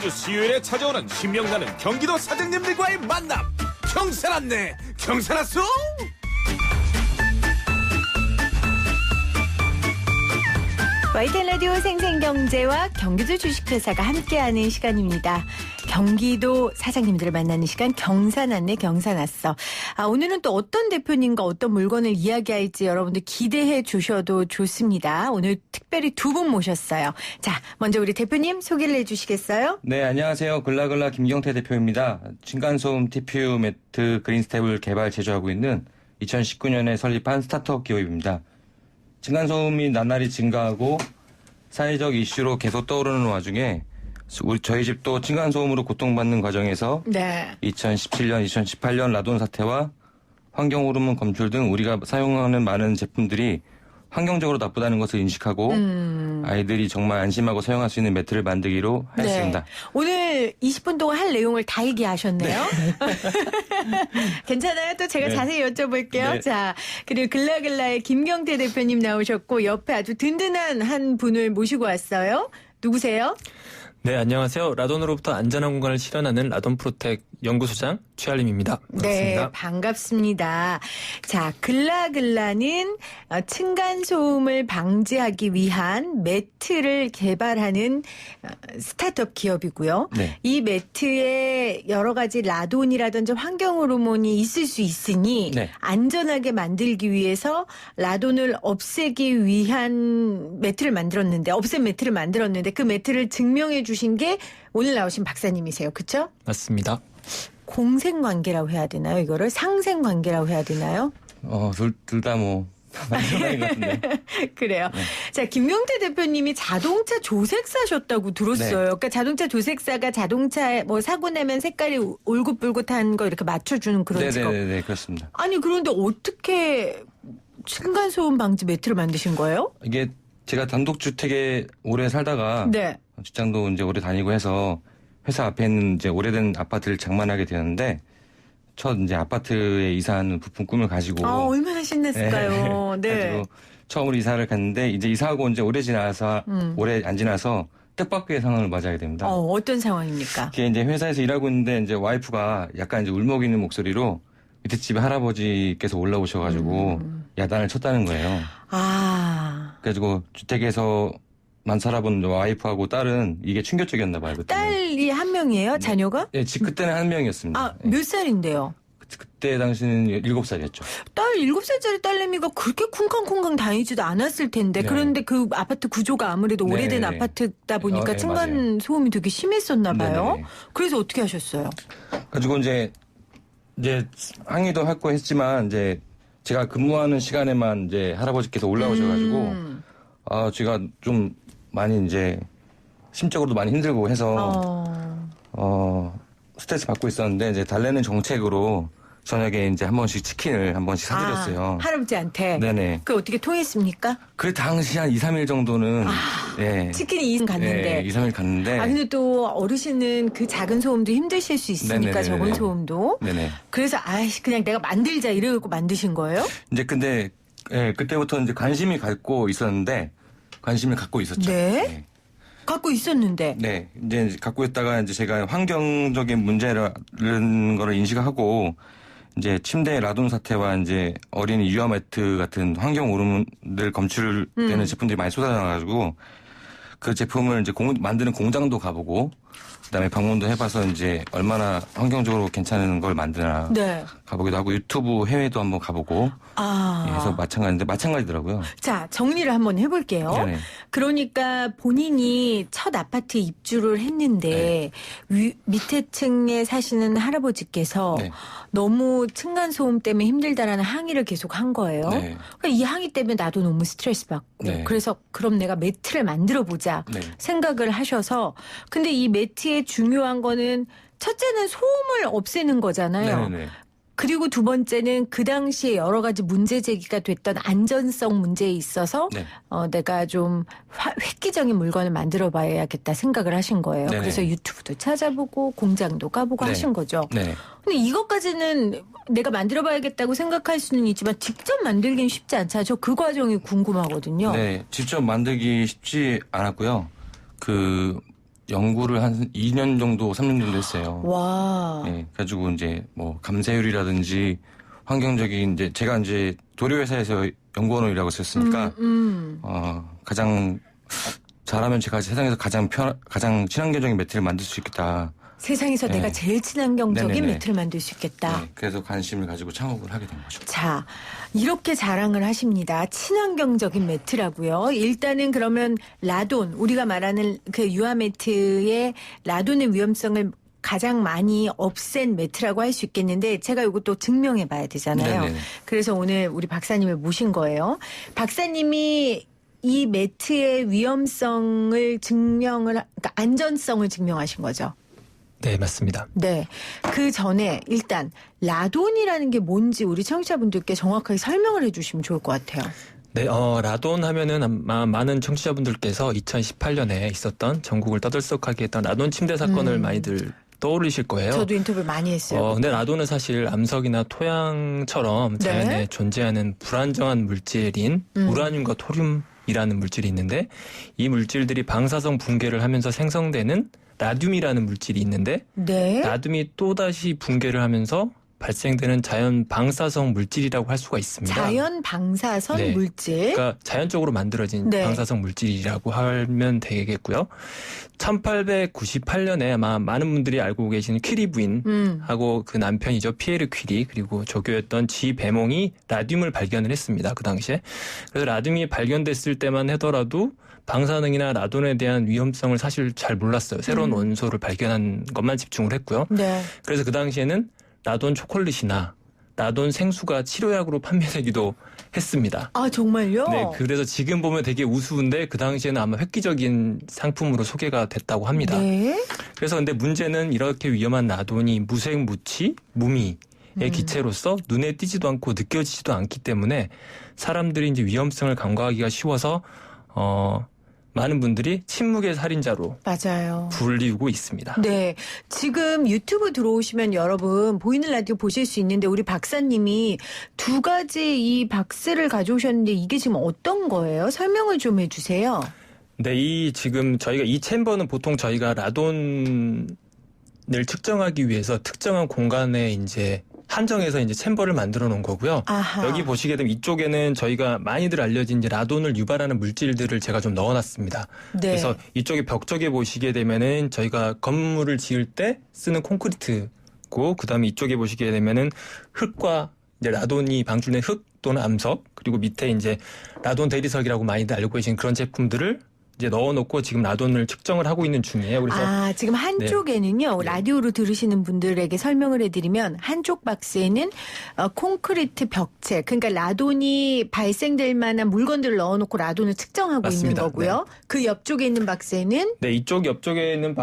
매주 수요일에 찾아오는 신명나는 경기도 사장님들과의 만남. 경산 왔네. 경산 왔어? YTN 라디오 생생경제와 경기도 주식회사가 함께하는 시간입니다. 경기도 사장님들을 만나는 시간 경산 왔네 경산 왔어. 오늘은 또 어떤 대표님과 어떤 물건을 이야기할지 여러분들 기대해 주셔도 좋습니다. 오늘 특별히 두 분 모셨어요. 자, 먼저 우리 대표님 소개를 해주시겠어요? 네, 안녕하세요. 글라글라 김경태 대표입니다. 층간소음 TPU 매트 그린스텝을 개발 제조하고 있는 2019년에 설립한 스타트업 기업입니다. 층간소음이 나날이 증가하고 사회적 이슈로 계속 떠오르는 와중에 저희 집도 층간소음으로 고통받는 과정에서 2017년, 2018년 라돈 사태와 환경호르몬 검출 등 우리가 사용하는 많은 제품들이 환경적으로 나쁘다는 것을 인식하고 아이들이 정말 안심하고 사용할 수 있는 매트를 만들기로 하였습니다. 오늘 20분 동안 할 내용을 다 얘기하셨네요. 괜찮아요? 또 제가 자세히 여쭤볼게요. 네. 자, 그리고 글라글라의 김경태 대표님 나오셨고 옆에 아주 든든한 한 분을 모시고 왔어요. 누구세요? 네, 안녕하세요. 라돈으로부터 안전한 공간을 실현하는 라돈 프로텍 연구소장 최알림입니다. 반갑습니다. 네, 반갑습니다. 자, 글라글라는 층간소음을 방지하기 위한 매트를 개발하는 스타트업 기업이고요. 네. 이 매트에 여러 가지 라돈이라든지 환경호르몬이 있을 수 있으니 네. 안전하게 만들기 위해서 라돈을 없애기 위한 매트를 만들었는데, 없앤 매트를 만들었는데 그 매트를 증명해 주신 게 오늘 나오신 박사님이세요. 그렇죠? 맞습니다. 공생관계라고 해야 되나요? 이거를 상생관계라고 해야 되나요? 둘 다 뭐 맞는 것 같은데. 그래요. 자, 김경태 대표님이 자동차 조색사셨다고 들었어요. 네. 그러니까 자동차 조색사가 자동차에 뭐 사고 나면 색깔이 울긋불긋한 거 이렇게 맞춰주는 그런 직업. 네네네, 그렇습니다. 아니, 그런데 어떻게 층간소음 방지 매트를 만드신 거예요? 이게 제가 단독주택에 오래 살다가 네. 직장도 이제 오래 다니고 해서 회사 앞에 있는 이제 오래된 아파트를 장만하게 되었는데 첫 이제 아파트에 이사하는 부품 꿈을 가지고 얼마나 신났을까요? 네. 가지고 처음으로 이사를 갔는데 이제 이사하고 이제 오래 안 지나서 뜻밖의 상황을 맞이하게 됩니다. 어떤 상황입니까? 그게 이제 회사에서 일하고 있는데 이제 와이프가 약간 이제 울먹이는 목소리로 밑에 집에 할아버지께서 올라오셔가지고 야단을 쳤다는 거예요. 그래가지고 주택에서만 살아본 와이프하고 딸은 이게 충격적이었나 봐요. 그때. 딸이 한 명이에요? 자녀가? 네, 그때는 한 명이었습니다. 몇 살인데요? 그때 당시는 7살이었죠. 딸 7살짜리 딸내미가 그렇게 쿵쾅쿵쾅 다니지도 않았을 텐데. 네. 그런데 그 아파트 구조가 아무래도 오래된 네. 아파트다 보니까 네, 층간 소음이 되게 심했었나 봐요. 네네. 그래서 어떻게 하셨어요? 가지고 이제 항의도 하고 했지만 이제 제가 근무하는 시간에만 이제 할아버지께서 올라오셔가지고 제가 좀 많이 이제 심적으로도 많이 힘들고 해서 스트레스 받고 있었는데 이제 달래는 정책으로 저녁에 이제 한 번씩 치킨을 한 번씩 사드렸어요. 할아버지한테? 네네. 그 어떻게 통했습니까? 그 당시 한 2, 3일 정도는 치킨이 2인 갔는데. 네, 2, 3일 갔는데. 근데 또 어르신은 그 작은 소음도 힘드실 수 있으니까 네네네네. 적은 소음도. 네네. 그래서 그냥 내가 만들자 이러고 만드신 거예요? 이제 근데 그때부터 이제 관심을 갖고 있었죠. 네. 갖고 있었는데. 네. 이제 갖고 있다가 이제 제가 환경적인 문제라는 거를 인식하고 이제 침대 라돈 사태와 이제 어린이 유아 매트 같은 환경 호르몬들 검출되는 제품들이 많이 쏟아져가지고 그 제품을 이제 만드는 공장도 가보고 그다음에 방문도 해봐서 이제 얼마나 환경적으로 괜찮은 걸 만드나 가보기도 하고 유튜브 해외도 한번 가보고 해서 마찬가지더라고요. 자, 정리를 한번 해볼게요. 네네. 그러니까 본인이 첫 아파트에 입주를 했는데 밑에 층에 사시는 할아버지께서 너무 층간소음 때문에 힘들다라는 항의를 계속 한 거예요. 그러니까 이 항의 때문에 나도 너무 스트레스 받고 그래서 그럼 내가 매트를 만들어보자 생각을 하셔서 근데 이 매트의 중요한 거는 첫째는 소음을 없애는 거잖아요. 그리고 두 번째는 그 당시에 여러 가지 문제 제기가 됐던 안전성 문제에 있어서 내가 좀 획기적인 물건을 만들어 봐야겠다 생각을 하신 거예요. 그래서 유튜브도 찾아보고 공장도 가보고 하신 거죠. 근데 이것까지는 내가 만들어 봐야겠다고 생각할 수는 있지만 직접 만들기는 쉽지 않잖아요. 저 그 과정이 궁금하거든요. 네, 직접 만들기 쉽지 않았고요. 연구를 한 2년 정도, 3년 정도 했어요. 와. 네, 가지고 이제 뭐 감사율이라든지 환경적인 이제 제가 이제 도료회사에서 연구원으로 일하고 있었으니까 가장 잘하면 제가 세상에서 가장 친환경적인 매트를 만들 수 있겠다. 세상에서 네. 내가 제일 친환경적인 네네네. 매트를 만들 수 있겠다. 네, 그래서 관심을 가지고 창업을 하게 된 거죠. 자, 이렇게 자랑을 하십니다. 친환경적인 매트라고요. 일단은 그러면 라돈, 우리가 말하는 그 유화 매트의 라돈의 위험성을 가장 많이 없앤 매트라고 할 수 있겠는데 제가 이것도 증명해 봐야 되잖아요. 네네. 그래서 오늘 우리 박사님을 모신 거예요. 박사님이 이 매트의 위험성을 그러니까 안전성을 증명하신 거죠. 네, 맞습니다. 네. 그 전에 일단 라돈이라는 게 뭔지 우리 청취자분들께 정확하게 설명을 해 주시면 좋을 것 같아요. 네, 라돈 하면은 아마 많은 청취자분들께서 2018년에 있었던 전국을 떠들썩하게 했던 라돈 침대 사건을 많이들 떠오르실 거예요. 저도 인터뷰 많이 했어요. 근데 라돈은 사실 암석이나 토양처럼 네. 자연에 존재하는 불안정한 물질인 우라늄과 토륨이라는 물질이 있는데 이 물질들이 방사성 붕괴를 하면서 생성되는 라듐이라는 물질이 있는데 네. 라듐이 또다시 붕괴를 하면서 발생되는 자연 방사성 물질이라고 할 수가 있습니다. 자연 방사선 네. 물질. 그러니까 자연적으로 만들어진 네. 방사성 물질이라고 하면 되겠고요. 1898년에 아마 많은 분들이 알고 계시는 퀴리 부인하고 그 남편이죠. 피에르 퀴리 그리고 조교였던 지 베몽이 라듐을 발견을 했습니다. 그 당시에. 그래서 라듐이 발견됐을 때만 하더라도 방사능이나 라돈에 대한 위험성을 사실 잘 몰랐어요. 새로운 원소를 발견한 것만 집중을 했고요. 네. 그래서 그 당시에는 라돈 초콜릿이나 라돈 생수가 치료약으로 판매되기도 했습니다. 아, 정말요? 네, 그래서 지금 보면 되게 우스운데 그 당시에는 아마 획기적인 상품으로 소개가 됐다고 합니다. 네. 그래서 근데 문제는 이렇게 위험한 라돈이 무색무취, 무미의 기체로서 눈에 띄지도 않고 느껴지지도 않기 때문에 사람들이 이제 위험성을 간과하기가 쉬워서 많은 분들이 침묵의 살인자로 맞아요. 불리우고 있습니다. 네. 지금 유튜브 들어오시면 여러분 보이는 라디오 보실 수 있는데 우리 박사님이 두 가지 이 박스를 가져오셨는데 이게 지금 어떤 거예요? 설명을 좀 해주세요. 네, 지금 저희가 이 챔버는 보통 저희가 라돈을 측정하기 위해서 특정한 공간에 이제 한정해서 이제 챔버를 만들어 놓은 거고요. 아하. 여기 보시게 되면 이쪽에는 저희가 많이들 알려진 이제 라돈을 유발하는 물질들을 제가 좀 넣어놨습니다. 네. 그래서 이쪽에 벽 쪽에 보시게 되면은 저희가 건물을 지을 때 쓰는 콘크리트고, 그다음에 이쪽에 보시게 되면은 흙과 이제 라돈이 방출된 흙 또는 암석, 그리고 밑에 이제 라돈 대리석이라고 많이들 알고 계신 그런 제품들을 이제 넣어놓고 지금 라돈을 측정을 하고 있는 중이에요. 그래서 지금 한쪽에는요, 네. 라디오로 들으시는 분들에게 설명을 해드리면, 한쪽 박스에는 콘크리트 벽체, 그러니까 라돈이 발생될 만한 물건들을 넣어놓고 라돈을 측정하고 맞습니다. 있는 거고요. 그 옆쪽에 있는 박스에는 네, 이쪽 옆쪽에 있는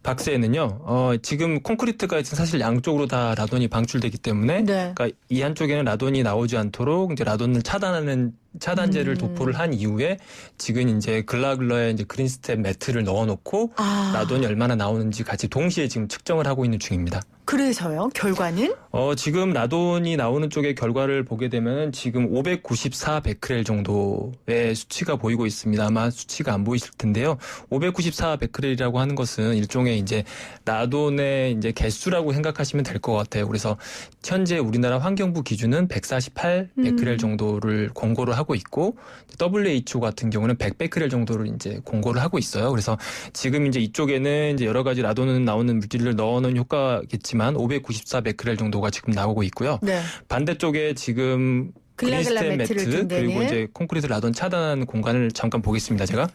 박스에는요, 지금 콘크리트가 사실 양쪽으로 다 라돈이 방출되기 때문에, 네. 그러니까 이 한쪽에는 라돈이 나오지 않도록 이제 라돈을 차단하는 차단제를 도포를 한 이후에 지금 이제 글라글러에 이제 그린스텝 매트를 넣어놓고 라돈이 얼마나 나오는지 같이 동시에 지금 측정을 하고 있는 중입니다. 그래서요, 결과는? 지금 라돈이 나오는 쪽의 결과를 보게 되면 지금 594 베크렐 정도의 수치가 보이고 있습니다. 아마 수치가 안 보이실 텐데요. 594 베크렐이라고 하는 것은 일종의 이제 라돈의 이제 개수라고 생각하시면 될 것 같아요. 그래서 현재 우리나라 환경부 기준은 148 베크렐 정도를 권고를 하고 있고, WHO 같은 경우는 100 베크렐 정도를 이제 권고를 하고 있어요. 그래서 지금 이제 이쪽에는 이제 여러 가지 라돈 나오는 물질을 넣어놓은 효과겠지만 594 베크렐 정도가 지금 나오고 있고요. 네. 반대쪽에 지금 글라글라 그린스텝 매트를 매트 둔 데는? 그리고 이제 콘크리트 라돈 차단하는 공간을 잠깐 보겠습니다. 제가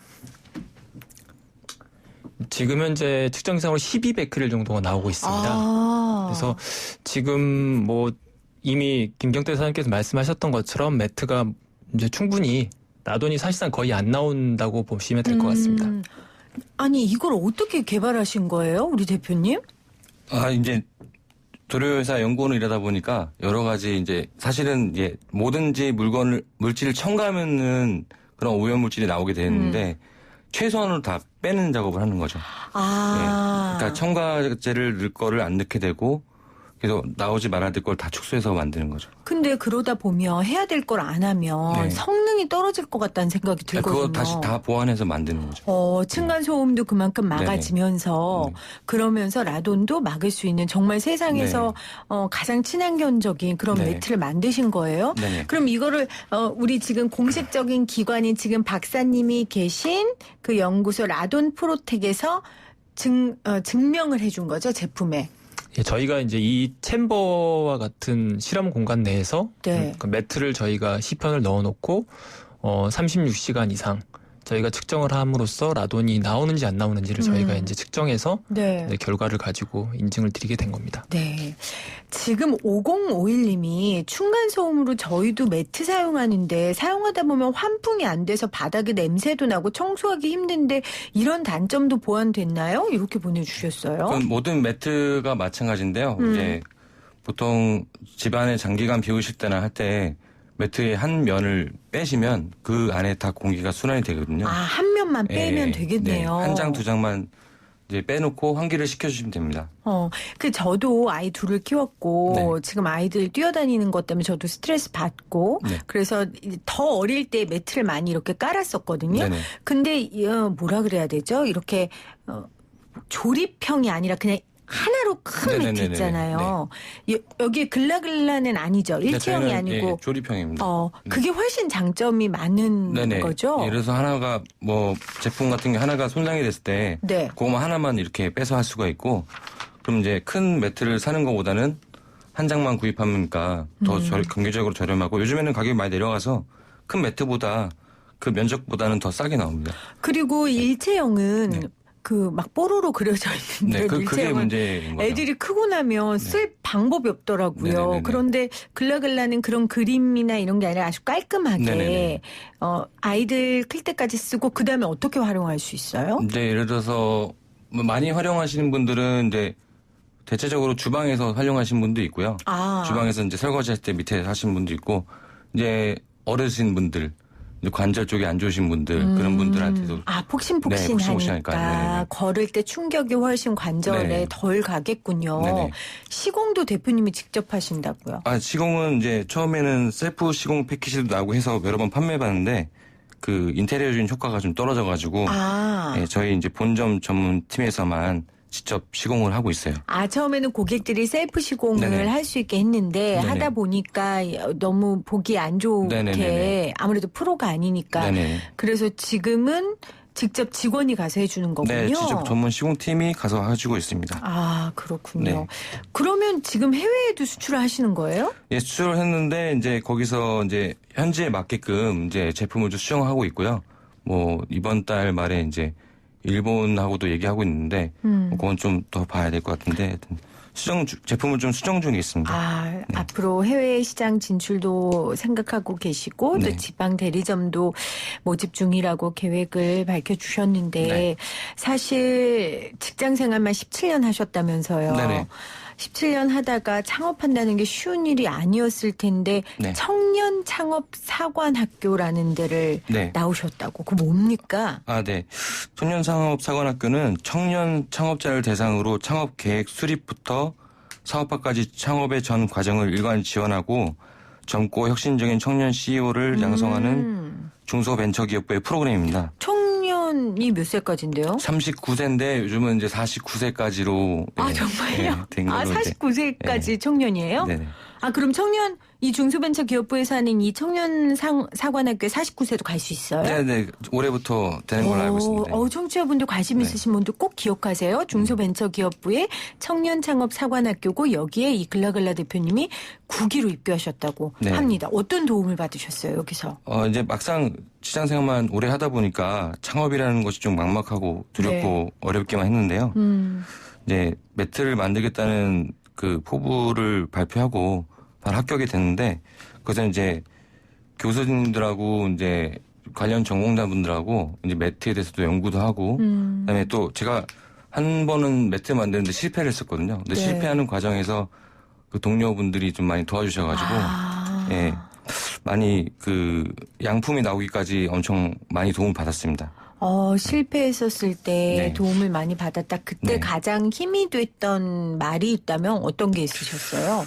지금 현재 측정상으로 12 베크렐 정도가 나오고 있습니다. 그래서 지금 뭐 이미 김경태 사장님께서 말씀하셨던 것처럼 매트가 이제 충분히 라돈이 사실상 거의 안 나온다고 보시면 될 것 같습니다. 아니, 이걸 어떻게 개발하신 거예요, 우리 대표님? 이제 도료회사 연구원을 일하다 보니까 여러 가지 이제 사실은 이제 뭐든지 물질을 첨가하면은 그런 오염 물질이 나오게 되는데 최소한으로 다 빼는 작업을 하는 거죠. 네. 그러니까 첨가제를 넣을 거를 안 넣게 되고 그래서 나오지 말아야 될 걸 다 축소해서 만드는 거죠. 근데 그러다 보면 해야 될 걸 안 하면 네. 성능이 떨어질 것 같다는 생각이 들거든요. 그거 다시 다 보완해서 만드는 거죠. 층간소음도 그만큼 막아지면서 네네. 그러면서 라돈도 막을 수 있는 정말 세상에서 가장 친환경적인 그런 네. 매트를 만드신 거예요. 네네. 그럼 이거를 우리 지금 공식적인 기관인 지금 박사님이 계신 그 연구소 라돈 프로텍에서 증명을 해준 거죠, 제품에. 예, 저희가 이제 이 챔버와 같은 실험 공간 내에서 네. 그 매트를 저희가 시편을 넣어놓고 36시간 이상 저희가 측정을 함으로써 라돈이 나오는지 안 나오는지를 저희가 이제 측정해서 네. 네, 결과를 가지고 인증을 드리게 된 겁니다. 네. 지금 5051님이 층간소음으로 저희도 매트 사용하는데 사용하다 보면 환풍이 안 돼서 바닥에 냄새도 나고 청소하기 힘든데 이런 단점도 보완됐나요? 이렇게 보내주셨어요. 그건 모든 매트가 마찬가지인데요. 이제 보통 집안에 장기간 비우실 때나 할 때 매트의 한 면을 빼시면 그 안에 다 공기가 순환이 되거든요. 한 면만 빼면 예, 되겠네요. 네. 한 장, 두 장만 이제 빼놓고 환기를 시켜주시면 됩니다. 저도 아이 둘을 키웠고 네. 지금 아이들 뛰어다니는 것 때문에 저도 스트레스 받고 네. 그래서 더 어릴 때 매트를 많이 이렇게 깔았었거든요. 네네. 근데 뭐라 그래야 되죠? 이렇게 조립형이 아니라 그냥 하나로 큰 매트 네네네네. 있잖아요. 여기 글라글라는 아니죠. 일체형이 저희는, 아니고. 예, 조립형입니다. 그게 훨씬 장점이 많은 네네. 거죠. 예를 들어서 하나가 뭐 제품 같은 게 하나가 손상이 됐을 때 네. 그거만 하나만 이렇게 빼서 할 수가 있고 그럼 이제 큰 매트를 사는 것보다는 한 장만 구입하니까 더 경제적으로 저렴하고 요즘에는 가격이 많이 내려가서 큰 매트보다 그 면적보다는 더 싸게 나옵니다. 그리고 일체형은 네. 그 막 뽀로로 그려져 있는데 네, 그게 일체형은 문제인 거죠. 애들이 크고 나면 쓸 방법이 없더라고요. 네네네네. 그런데 글라글라는 그런 그림이나 이런 게 아니라 아주 깔끔하게 네네네. 아이들 클 때까지 쓰고 그다음에 어떻게 활용할 수 있어요? 이제 예를 들어서 뭐 많이 활용하시는 분들은 이제 대체적으로 주방에서 활용하시는 분도 있고요. 주방에서 이제 설거지할 때 밑에 하시는 분도 있고 이제 어르신분들 이제 관절 쪽이 안 좋으신 분들 그런 분들한테도 폭신폭신하니까 네네. 걸을 때 충격이 훨씬 관절에 네. 덜 가겠군요. 네네. 시공도 대표님이 직접 하신다고요? 시공은 이제 처음에는 셀프 시공 패키지도 나오고 해서 여러 번 판매해봤는데 그 인테리어적인 효과가 좀 떨어져가지고 예, 저희 이제 본점 전문 팀에서만 직접 시공을 하고 있어요. 처음에는 고객들이 셀프 시공을 할 수 있게 했는데 네네. 하다 보니까 너무 보기 안 좋게 네네네네. 아무래도 프로가 아니니까 네네. 그래서 지금은 직접 직원이 가서 해주는 거군요. 네, 직접 전문 시공팀이 가서 해주고 있습니다. 그렇군요. 네. 그러면 지금 해외에도 수출을 하시는 거예요? 예, 수출을 했는데 이제 거기서 이제 현지에 맞게끔 이제 제품을 좀 수정하고 있고요. 뭐 이번 달 말에 이제 일본하고도 얘기하고 있는데 그건 좀 더 봐야 될 것 같은데 하여튼 제품을 좀 수정 중에 있습니다. 앞으로 해외 시장 진출도 생각하고 계시고 또 네. 지방 대리점도 모집 중이라고 계획을 밝혀주셨는데 네. 사실 직장 생활만 17년 하셨다면서요. 네네. 17년 하다가 창업한다는 게 쉬운 일이 아니었을 텐데 네. 청년 창업 사관학교라는 데를 네. 나오셨다고. 그거 뭡니까? 네. 청년창업사관학교는 청년 창업자를 대상으로 창업 계획 수립부터 사업화까지 창업의 전 과정을 일관 지원하고 젊고 혁신적인 청년 CEO를 양성하는 중소벤처기업부의 프로그램입니다. 청년이 몇 살까지인데요? 39세인데 요즘은 이제 49세까지로 정말요? 된 걸로 49세까지 청년이에요? 네네. 그럼 청년 이 중소벤처기업부에서 하는 이 청년 사관학교에 49세도 갈 수 있어요? 네네. 올해부터 되는 걸로 알고 있습니다. 청취자분들 관심 있으신 분들 꼭 기억하세요. 중소벤처기업부의 청년창업사관학교고 여기에 이 글라글라 대표님이 9기로 입교하셨다고 네. 합니다. 어떤 도움을 받으셨어요, 여기서? 이제 막상 직장 생활만 오래 하다 보니까 창업이라는 것이 좀 막막하고 두렵고 어렵기만 했는데요. 이제 매트를 만들겠다는 그 포부를 발표하고 바로 합격이 됐는데 그래서 이제 교수님들하고 이제 관련 전공자분들하고 이제 매트에 대해서도 연구도 하고 그다음에 또 제가 한 번은 매트 만드는데 실패를 했었거든요. 근데 실패하는 과정에서 그 동료분들이 좀 많이 도와주셔가지고 많이 그 양품이 나오기까지 엄청 많이 도움을 받았습니다. 실패했었을 때 네. 도움을 많이 받았다. 그때 네. 가장 힘이 됐던 말이 있다면 어떤 게 있으셨어요?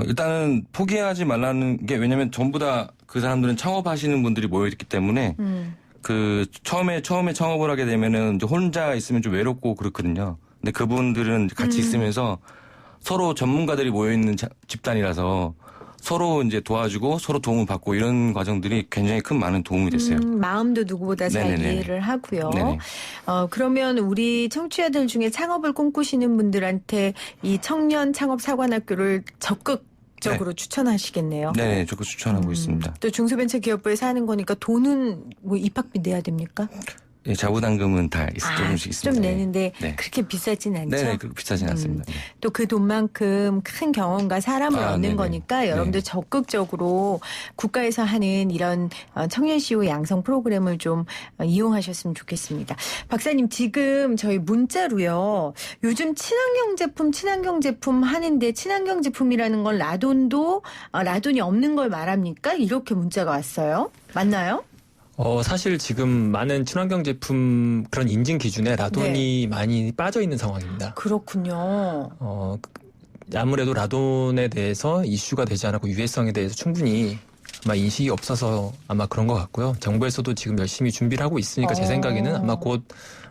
일단은 포기하지 말라는 게 왜냐면 전부 다 그 사람들은 창업하시는 분들이 모여있기 때문에 그 처음에 창업을 하게 되면은 이제 혼자 있으면 좀 외롭고 그렇거든요. 근데 그분들은 같이 있으면서 서로 전문가들이 모여있는 집단이라서 서로 이제 도와주고 서로 도움을 받고 이런 과정들이 굉장히 큰 많은 도움이 됐어요. 마음도 누구보다 잘 네네네. 이해를 하고요. 네네. 그러면 우리 청취자들 중에 창업을 꿈꾸시는 분들한테 이 청년 창업 사관학교를 적극적으로 추천하시겠네요. 네, 적극 추천하고 있습니다. 또 중소벤처기업부에서 하는 거니까 돈은 뭐 입학비 내야 됩니까? 예, 자부담금은 다 조금씩 있습니다. 좀 내는데 네. 그렇게 비싸진 않죠? 네, 그렇게 비싸진 않습니다. 네. 또 그 돈만큼 큰 경험과 사람을 얻는 네네. 거니까 여러분들 네. 적극적으로 국가에서 하는 이런 청년 CEO 양성 프로그램을 좀 이용하셨으면 좋겠습니다. 박사님 지금 저희 문자로요. 요즘 친환경 제품 하는데 친환경 제품이라는 건 라돈이 없는 걸 말합니까? 이렇게 문자가 왔어요. 맞나요? 사실 지금 많은 친환경 제품 그런 인증 기준에 라돈이 많이 빠져 있는 상황입니다. 그렇군요. 아무래도 라돈에 대해서 이슈가 되지 않았고 유해성에 대해서 충분히 아마 인식이 없어서 아마 그런 것 같고요. 정부에서도 지금 열심히 준비를 하고 있으니까 제 생각에는 아마 곧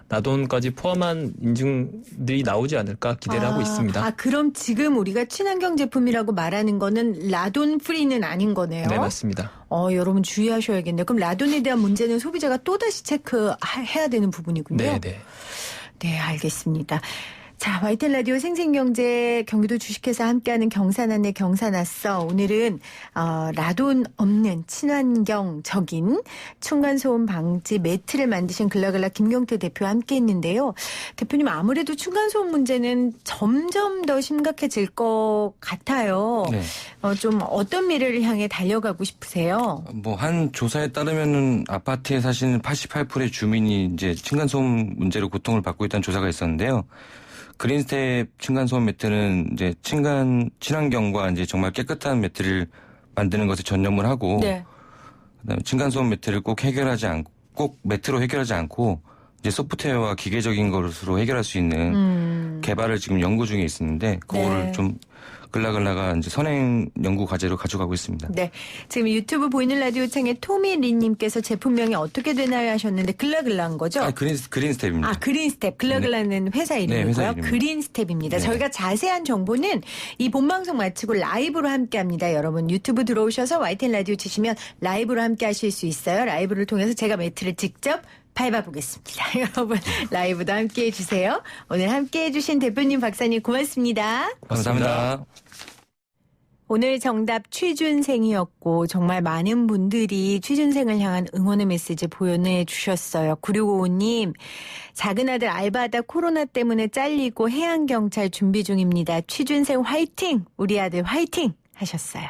라돈까지 포함한 인증들이 나오지 않을까 기대를 하고 있습니다. 그럼 지금 우리가 친환경 제품이라고 말하는 거는 라돈 프리는 아닌 거네요. 네, 맞습니다. 여러분 주의하셔야겠네요. 그럼 라돈에 대한 문제는 소비자가 또다시 체크해야 되는 부분이군요. 네, 네. 네, 알겠습니다. 자, YTN 라디오 생생경제 경기도 주식회사 함께하는 경산안내 경산았어. 오늘은 라돈 없는 친환경적인 층간소음 방지 매트를 만드신 글라글라 김경태 대표와 함께했는데요. 대표님 아무래도 층간소음 문제는 점점 더 심각해질 것 같아요. 네. 좀 어떤 미래를 향해 달려가고 싶으세요? 뭐 한 조사에 따르면은 아파트에 사시는 88%의 주민이 이제 층간소음 문제로 고통을 받고 있다는 조사가 있었는데요. 그린스텝 층간소음 매트는 이제 친환경과 이제 정말 깨끗한 매트를 만드는 것에 전념을 하고, 네. 그다음에 층간소음 매트를 꼭 매트로 해결하지 않고 이제 소프트웨어와 기계적인 것으로 해결할 수 있는 개발을 지금 연구 중에 있는데 그거를 네. 좀 글라글라가 이제 선행 연구 과제로 가져가고 있습니다. 네. 지금 유튜브 보이는 라디오 창에 토미린님께서 제품명이 어떻게 되나요 하셨는데 글라글라인 거죠? 그린스텝입니다. 그린스텝. 글라글라는 회사 이름이고요. 회사 이름입니다. 그린스텝입니다. 네. 저희가 자세한 정보는 이 본방송 마치고 라이브로 함께합니다. 여러분 유튜브 들어오셔서 YTN 라디오 치시면 라이브로 함께 하실 수 있어요. 라이브를 통해서 제가 매트를 직접 밟아보겠습니다. 여러분 라이브도 함께해 주세요. 오늘 함께해 주신 대표님 박사님 고맙습니다. 감사합니다. 오늘 정답 취준생이었고 정말 많은 분들이 취준생을 향한 응원의 메시지 보내주셨어요. 9655님 작은 아들 알바하다 코로나 때문에 잘리고 해양경찰 준비 중입니다. 취준생 화이팅! 우리 아들 화이팅! 하셨어요.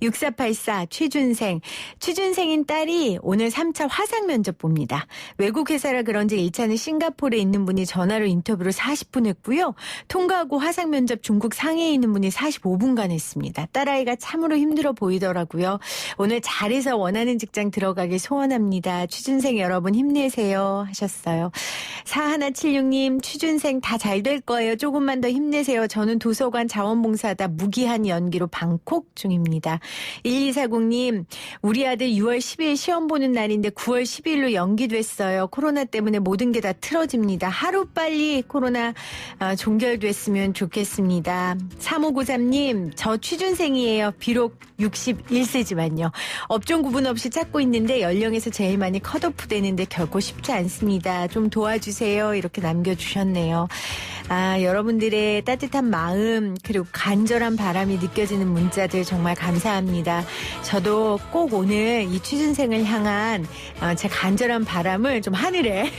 6484 취준생인 딸이 오늘 3차 화상 면접 봅니다. 외국 회사라 그런지 1차는 싱가포르에 있는 분이 전화로 인터뷰를 40분 했고요. 통과하고 화상 면접 중국 상해에 있는 분이 45분간 했습니다. 딸아이가 참으로 힘들어 보이더라고요. 오늘 잘해서 원하는 직장 들어가길 소원합니다. 취준생 여러분 힘내세요 하셨어요. 4176님 취준생 다 잘 될 거예요. 조금만 더 힘내세요. 저는 도서관 자원봉사하다 무기한 연기로 방콕 중입니다. 1240님 우리 아들 6월 10일 시험 보는 날인데 9월 10일로 연기됐어요. 코로나 때문에 모든 게 다 틀어집니다. 하루빨리 코로나 종결됐으면 좋겠습니다. 3593님 저 취준생이에요. 비록 61세지만요. 업종 구분 없이 찾고 있는데 연령에서 제일 많이 컷오프 되는데 결코 쉽지 않습니다. 좀 도와주세요. 이렇게 남겨주셨네요. 여러분들의 따뜻한 마음 그리고 간절한 바람이 느껴지는 문자들 정말 감사합니다. 저도 꼭 오늘 이 취준생을 향한 제 간절한 바람을 좀 하늘에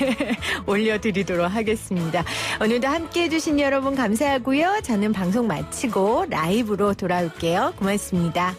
올려드리도록 하겠습니다. 오늘도 함께해 주신 여러분 감사하고요. 저는 방송 마치고 라이브로 돌아올게요. 고맙습니다.